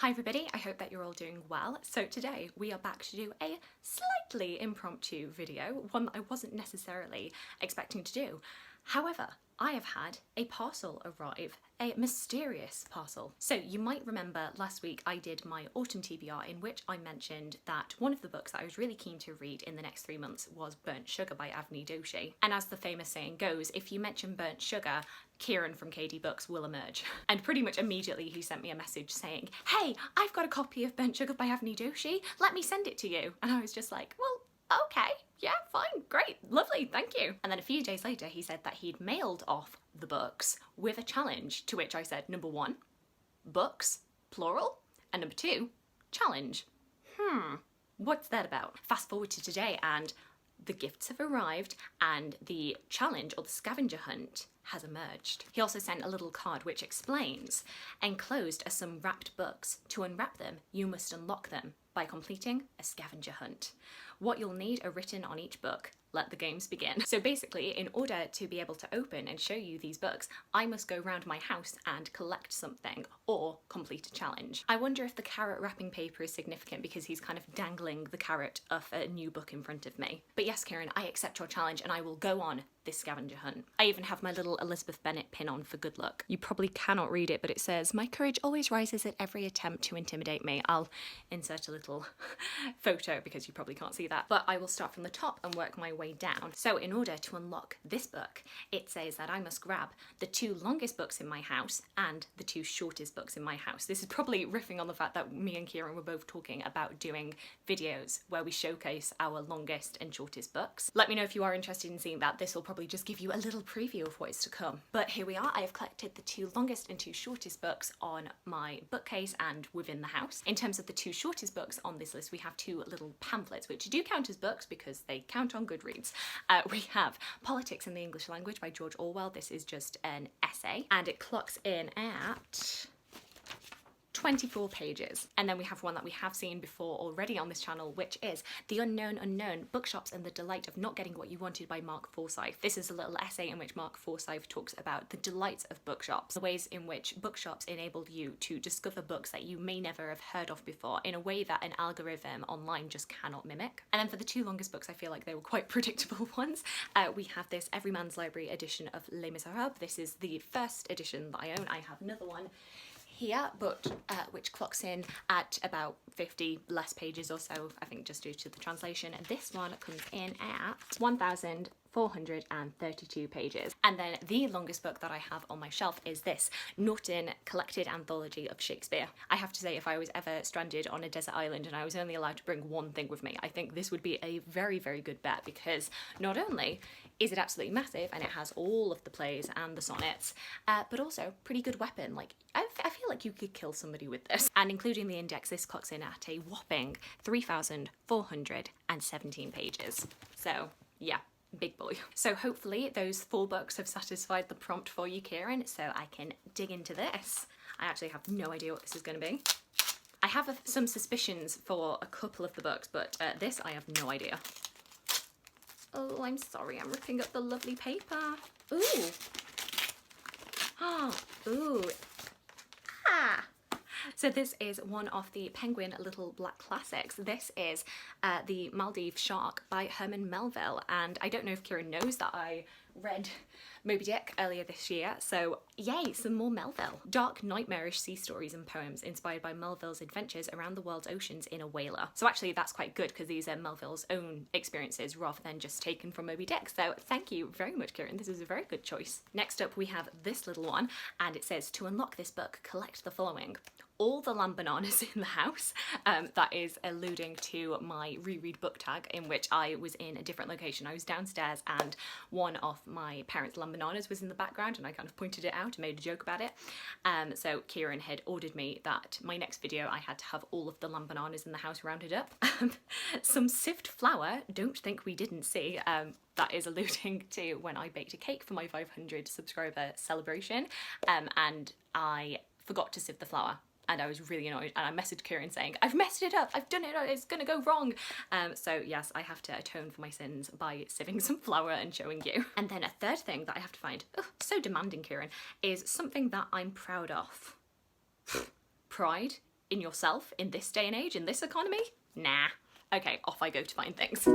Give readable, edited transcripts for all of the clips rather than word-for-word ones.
Hi everybody, I hope that you're all doing well. So today we are back to do a slightly impromptu video, one that I wasn't necessarily expecting to do. However, I have had a parcel arrive, a mysterious parcel. So you might remember last week I did my autumn TBR in which I mentioned that one of the books that I was really keen to read in the next 3 months was Burnt Sugar by Avni Doshi. And as the famous saying goes, if you mention burnt sugar, Kieran from KDBooks will emerge. And pretty much immediately he sent me a message saying, hey, I've got a copy of Burnt Sugar by Avni Doshi, let me send it to you. And I was just like, well, okay, yeah, fine, great, lovely, thank you. And then a few days later he said that he'd mailed off the books with a challenge, to which I said, number 1, books, plural, and number 2, challenge. What's that about? Fast forward to today and the gifts have arrived and the challenge or the scavenger hunt has emerged. He also sent a little card which explains, enclosed are some wrapped books. To unwrap them, you must unlock them by completing a scavenger hunt. What you'll need are written on each book. Let the games begin. So basically, in order to be able to open and show you these books, I must go round my house and collect something or complete a challenge. I wonder if the carrot wrapping paper is significant because he's kind of dangling the carrot of a new book in front of me. But yes, Kieran, I accept your challenge and I will go on this scavenger hunt. I even have my little Elizabeth Bennet pin on for good luck. You probably cannot read it, but it says, "My courage always rises at every attempt to intimidate me." I'll insert a little photo because you probably can't see that. But I will start from the top and work my way down. So in order to unlock this book, it says that I must grab the 2 longest books in my house and the 2 shortest books in my house. This is probably riffing on the fact that me and Kieran were both talking about doing videos where we showcase our longest and shortest books. Let me know if you are interested in seeing that. This will probably just give you a little preview of what is to come. But here we are. I have collected the 2 longest and 2 shortest books on my bookcase and within the house. In terms of the 2 shortest books on this list, we have 2 little pamphlets, which do count as books because they count on Goodreads. We have Politics in the English Language by George Orwell. This is just an essay and it clocks in at 24 pages. And then we have one that we have seen before already on this channel, which is The Unknown Unknown, Bookshops and the Delight of Not Getting What You Wanted by Mark Forsyth. This is a little essay in which Mark Forsyth talks about the delights of bookshops, the ways in which bookshops enable you to discover books that you may never have heard of before in a way that an algorithm online just cannot mimic. And then for the 2 longest books, I feel like they were quite predictable ones. We have this Everyman's Library edition of Les Miserables. This is the first edition that I own. I have another one here, but which clocks in at about 50 less pages or so, I think, just due to the translation. And this one comes in at 1,432 pages. And then the longest book that I have on my shelf is this Norton Collected Anthology of Shakespeare. I have to say, if I was ever stranded on a desert island and I was only allowed to bring one thing with me, I think this would be a very, very good bet, because not only is it absolutely massive and it has all of the plays and the sonnets, but also pretty good weapon. Like, I feel like you could kill somebody with this. And including the index, this clocks in at a whopping 3,417 pages. So yeah, big boy. So hopefully those 4 books have satisfied the prompt for you, Kieran, so I can dig into this. I actually have no idea what this is going to be. I have some suspicions for a couple of the books, but this I have no idea. Oh, I'm sorry, I'm ripping up the lovely paper. Ooh. Oh, ooh. Ah. So this is one of the Penguin Little Black Classics. This is The Maldive Shark by Herman Melville. And I don't know if Kieran knows that I read Moby Dick earlier this year, so yay, some more Melville. Dark, nightmarish sea stories and poems inspired by Melville's adventures around the world's oceans in a whaler. So actually that's quite good because these are Melville's own experiences rather than just taken from Moby Dick. So thank you very much, Kieran. This is a very good choice. Next up we have this little one, and it says, to unlock this book, collect the following. All the lamb bananas in the house. That is alluding to my reread book tag in which I was in a different location. I was downstairs and one of my parents' lamb bananas was in the background and I kind of pointed it out and made a joke about it. So Kieran had ordered me that my next video I had to have all of the lamb bananas in the house rounded up. Some sift flour, don't think we didn't see. That is alluding to when I baked a cake for my 500 subscriber celebration and I forgot to sieve the flour. And I was really annoyed and I messaged Kieran saying, I've messed it up, I've done it, it's gonna go wrong. So yes, I have to atone for my sins by sieving some flour and showing you. And then a third thing that I have to find, so demanding, Kieran, is something that I'm proud of. Pride in yourself in this day and age, in this economy? Nah. Okay, off I go to find things.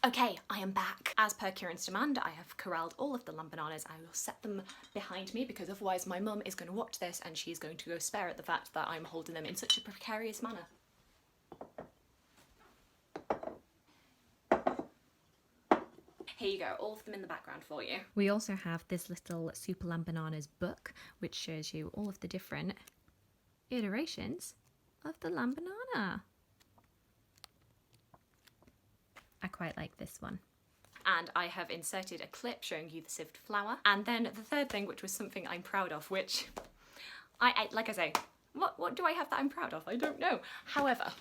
Okay, I am back. As per Kieran's demand, I have corralled all of the lamb bananas. I will set them behind me because otherwise my mum is going to watch this and she's going to go spare at the fact that I'm holding them in such a precarious manner. Here you go, all of them in the background for you. We also have this little Super Lamb Bananas book, which shows you all of the different iterations of the lamb banana. I quite like this one. And I have inserted a clip showing you the sieved flour. And then the third thing, which was something I'm proud of, which like I say, what do I have that I'm proud of? I don't know. However,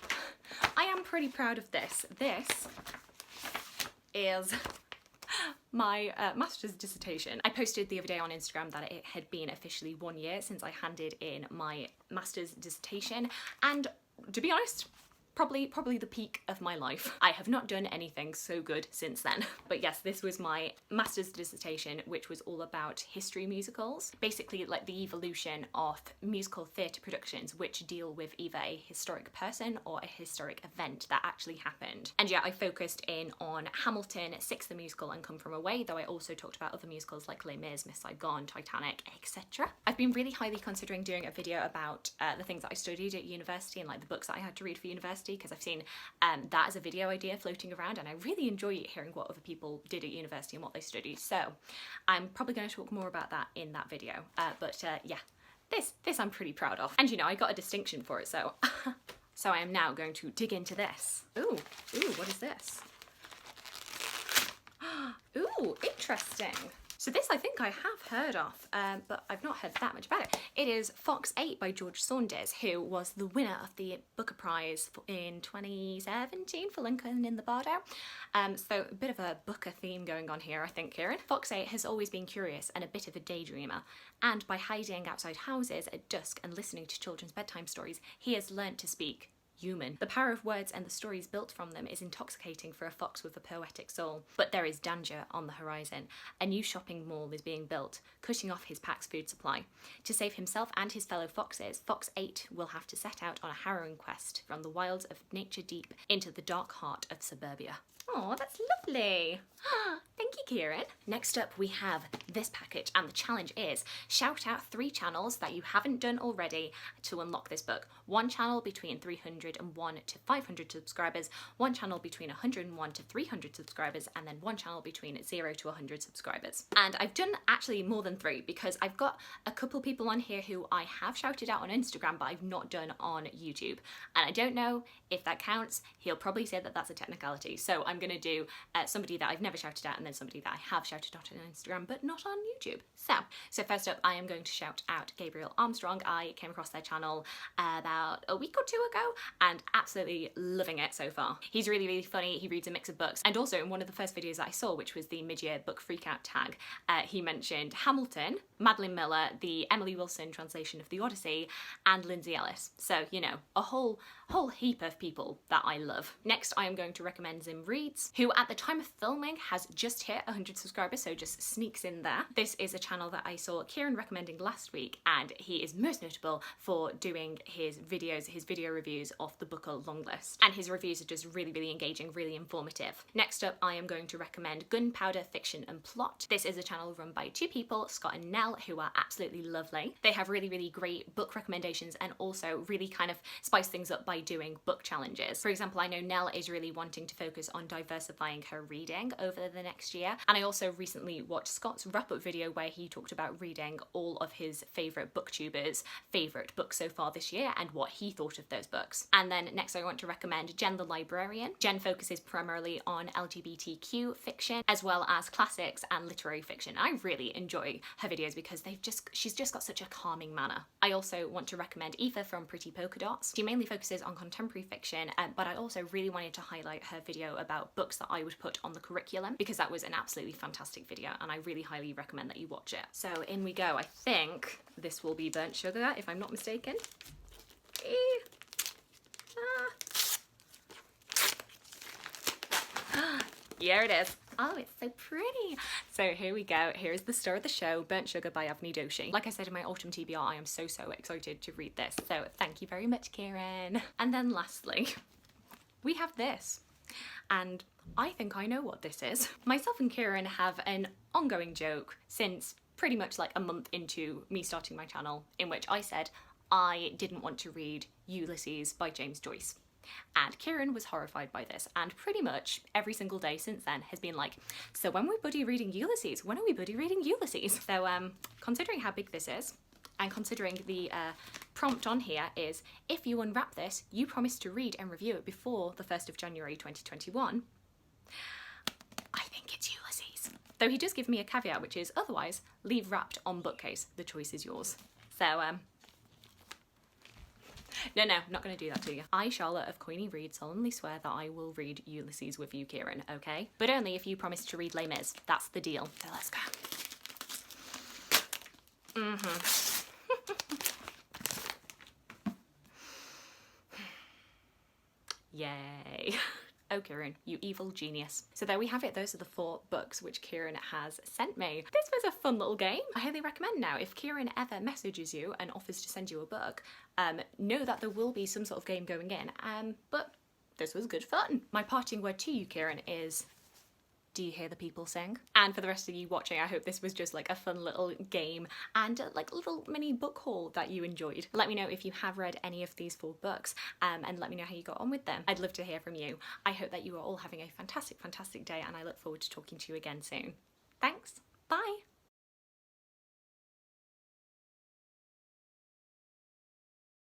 I am pretty proud of this. This is my master's dissertation. I posted the other day on Instagram that it had been officially 1 year since I handed in my master's dissertation, and to be honest, probably the peak of my life. I have not done anything so good since then. But yes, this was my master's dissertation, which was all about history musicals. Basically like the evolution of musical theatre productions which deal with either a historic person or a historic event that actually happened. And yeah, I focused in on Hamilton, Six the Musical and Come From Away, though I also talked about other musicals like Les Mis, Miss Saigon, Titanic, etc. I've been really highly considering doing a video about the things that I studied at university and like the books that I had to read for university, because I've seen that as a video idea floating around and I really enjoy hearing what other people did at university and what they studied. So I'm probably going to talk more about that in that video. Yeah, this I'm pretty proud of. And you know, I got a distinction for it, so so I am now going to dig into this. Ooh, what is this? Ooh, interesting. So this I think I have heard of, but I've not heard that much about it. It is Fox 8 by George Saunders, who was the winner of the Booker Prize in 2017 for Lincoln in the Bardo. So a bit of a Booker theme going on here, I think, Kieran. Fox 8 has always been curious and a bit of a daydreamer, and by hiding outside houses at dusk and listening to children's bedtime stories, he has learnt to speak human. The power of words and the stories built from them is intoxicating for a fox with a poetic soul. But there is danger on the horizon. A new shopping mall is being built, cutting off his pack's food supply. To save himself and his fellow foxes, Fox 8 will have to set out on a harrowing quest from the wilds of nature deep into the dark heart of suburbia. Oh, that's lovely. Thank you, Kieran. Next up, we have this package, and the challenge is shout out 3 channels that you haven't done already to unlock this book. 1 channel between 301 to 500 subscribers, 1 channel between 101 to 300 subscribers, and then 1 channel between 0 to 100 subscribers. And I've done actually more than 3 because I've got a couple people on here who I have shouted out on Instagram, but I've not done on YouTube. And I don't know if that counts. He'll probably say that that's a technicality. So I'm going to do somebody that I've never shouted out and then somebody that I have shouted out on Instagram but not on YouTube. So first up, I am going to shout out Gabriel Armstrong. I came across their channel about a week or 2 ago and absolutely loving it so far. He's really, really funny. He reads a mix of books, and also in one of the first videos that I saw, which was the mid-year book freakout tag, he mentioned Hamilton, Madeline Miller, the Emily Wilson translation of the Odyssey, and Lindsay Ellis. So, you know, a whole heap of people that I love. Next, I am going to recommend Zim Reads, who at the time of filming has just hit 100 subscribers, so just sneaks in there. This is a channel that I saw Kieran recommending last week, and he is most notable for doing his videos, his video reviews of the Booker longlist. And his reviews are just really, really engaging, really informative. Next up, I am going to recommend Gunpowder Fiction and Plot. This is a channel run by 2 people, Scott and Nell, who are absolutely lovely. They have really, really great book recommendations and also really kind of spice things up by by doing book challenges. For example, I know Nell is really wanting to focus on diversifying her reading over the next year. And I also recently watched Scott's wrap-up video where he talked about reading all of his favourite booktubers' favourite books so far this year and what he thought of those books. And then next I want to recommend Jen the Librarian. Jen focuses primarily on LGBTQ fiction as well as classics and literary fiction. I really enjoy her videos because she's just got such a calming manner. I also want to recommend Aoife from Pretty Polka Dots. She mainly focuses on contemporary fiction, but I also really wanted to highlight her video about books that I would put on the curriculum because that was an absolutely fantastic video and I really highly recommend that you watch it. So in we go. I think this will be burnt sugar if I'm not mistaken. Here it is. Oh, it's so pretty. So here we go. Here's the star of the show, Burnt Sugar by Avni Doshi. Like I said in my autumn TBR, I am so excited to read this. So thank you very much, Kieran. And then lastly, we have this. And I think I know what this is. Myself and Kieran have an ongoing joke since pretty much like a month into me starting my channel, in which I said I didn't want to read Ulysses by James Joyce. And Kieran was horrified by this, and pretty much every single day since then has been like, so when are we buddy reading Ulysses? When are we buddy reading Ulysses? So considering how big this is, and considering the prompt on here is, if you unwrap this, you promise to read and review it before the 1st of January 2021, I think it's Ulysses. Though he does give me a caveat, which is otherwise, leave wrapped on bookcase, the choice is yours. So no, not going to do that to you. I, Charlotte of Coynie Read, solemnly swear that I will read Ulysses with you, Kieran, okay? But only if you promise to read Les Mis. That's the deal. So let's go. Yay. Oh, Kieran, you evil genius. So there we have it. Those are the 4 books which Kieran has sent me. This was a fun little game. I highly recommend now, if Kieran ever messages you and offers to send you a book, know that there will be some sort of game going in, but this was good fun. My parting word to you, Kieran, is, do you hear the people sing? And for the rest of you watching, I hope this was just like a fun little game and like a little mini book haul that you enjoyed. Let me know if you have read any of these 4 books and let me know how you got on with them. I'd love to hear from you. I hope that you are all having a fantastic day and I look forward to talking to you again soon. Thanks, bye.